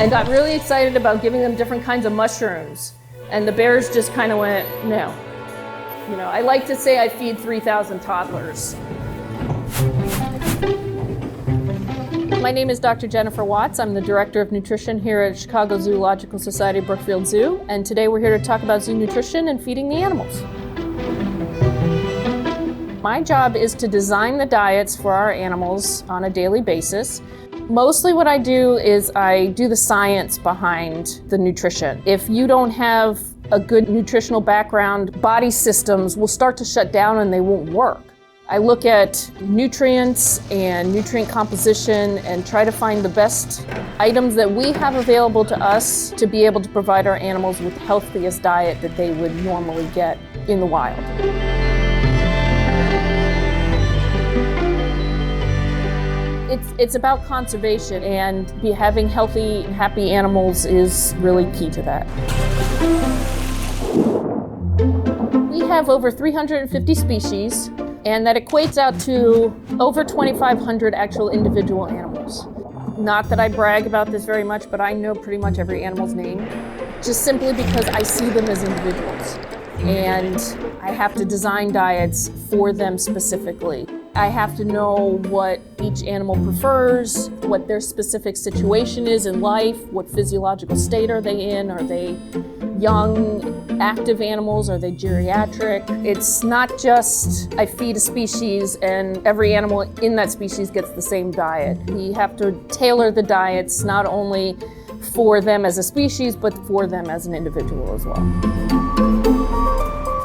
and got really excited about giving them different kinds of mushrooms. And the bears just kind of went, no. You know, I like to say I feed 3,000 toddlers. My name is Dr. Jennifer Watts. I'm the Director of Nutrition here at Chicago Zoological Society Brookfield Zoo. And today we're here to talk about zoo nutrition and feeding the animals. My job is to design the diets for our animals on a daily basis. Mostly what I do is I do the science behind the nutrition. If you don't have a good nutritional background, body systems will start to shut down and they won't work. I look at nutrients and nutrient composition and try to find the best items that we have available to us to be able to provide our animals with the healthiest diet that they would normally get in the wild. It's about conservation, and having healthy, happy animals is really key to that. We have over 350 species, and that equates out to over 2,500 actual individual animals. Not that I brag about this very much, but I know pretty much every animal's name, just simply because I see them as individuals. And I have to design diets for them specifically. I have to know what each animal prefers, what their specific situation is in life, what physiological state are they in, are they young, active animals, are they geriatric? It's not just I feed a species and every animal in that species gets the same diet. We have to tailor the diets not only for them as a species, but for them as an individual as well.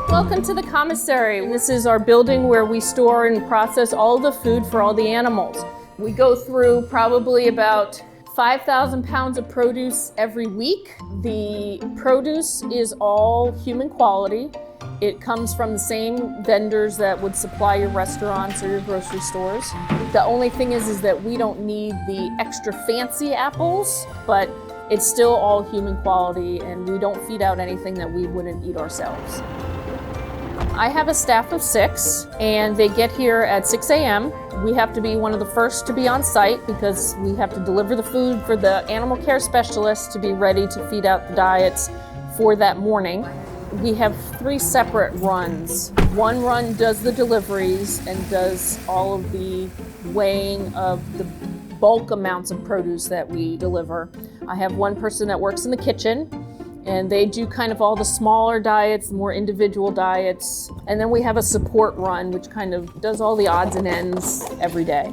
Welcome to the commissary. This is our building where we store and process all the food for all the animals. We go through probably about 5,000 pounds of produce every week. The produce is all human quality. It comes from the same vendors that would supply your restaurants or your grocery stores. The only thing is that we don't need the extra fancy apples, but it's still all human quality, and we don't feed out anything that we wouldn't eat ourselves. I have a staff of 6, and they get here at 6 a.m. We have to be one of the first to be on site because we have to deliver the food for the animal care specialists to be ready to feed out the diets for that morning. We have 3 separate runs. One run does the deliveries and does all of the weighing of the bulk amounts of produce that we deliver. I have one person that works in the kitchen, and they do kind of all the smaller diets, more individual diets. And then we have a support run, which kind of does all the odds and ends every day.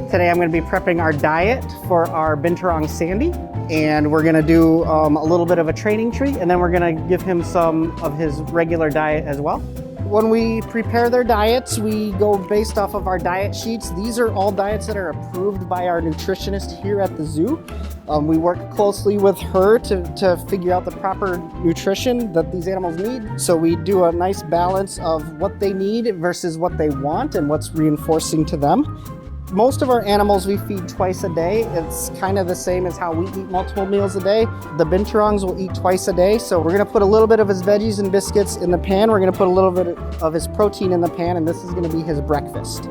Today I'm going to be prepping our diet for our Binturong Sandy. And we're going to do a little bit of a training treat, and then we're going to give him some of his regular diet as well. When we prepare their diets, we go based off of our diet sheets. These are all diets that are approved by our nutritionist here at the zoo. We work closely with her to figure out the proper nutrition that these animals need. So we do a nice balance of what they need versus what they want and what's reinforcing to them. Most of our animals we feed twice a day. It's kind of the same as how we eat multiple meals a day. The Binturongs will eat twice a day. So we're gonna put a little bit of his veggies and biscuits in the pan. We're gonna put a little bit of his protein in the pan, and this is gonna be his breakfast.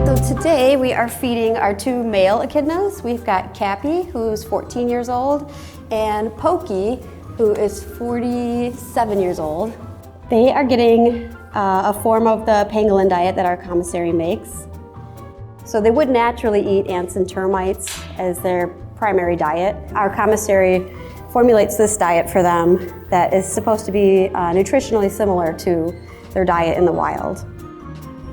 So today we are feeding our 2 male echidnas. We've got Cappy, who's 14 years old, and Pokey, who is 47 years old. They are getting a form of the pangolin diet that our commissary makes. So they would naturally eat ants and termites as their primary diet. Our commissary formulates this diet for them that is supposed to be nutritionally similar to their diet in the wild.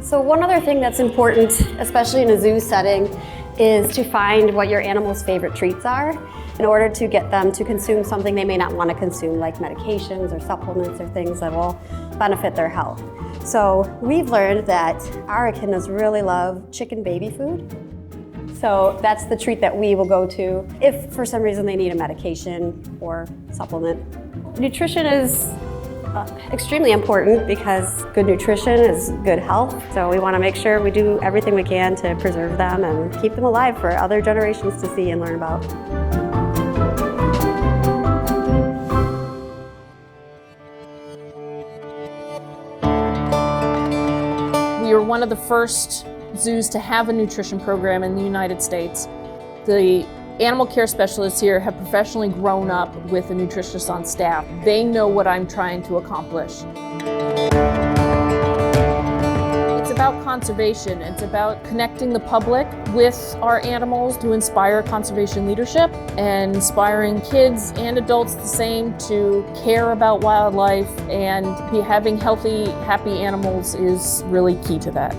So one other thing that's important, especially in a zoo setting, is to find what your animal's favorite treats are in order to get them to consume something they may not want to consume, like medications or supplements or things that will benefit their health. So we've learned that our echidnas really love chicken baby food. So that's the treat that we will go to if for some reason they need a medication or supplement. Nutrition is extremely important because good nutrition is good health. So we want to make sure we do everything we can to preserve them and keep them alive for other generations to see and learn about. We were one of the first zoos to have a nutrition program in the United States. The animal care specialists here have professionally grown up with a nutritionist on staff. They know what I'm trying to accomplish. It's about conservation. It's about connecting the public with our animals to inspire conservation leadership and inspiring kids and adults the same to care about wildlife, and having healthy, happy animals is really key to that.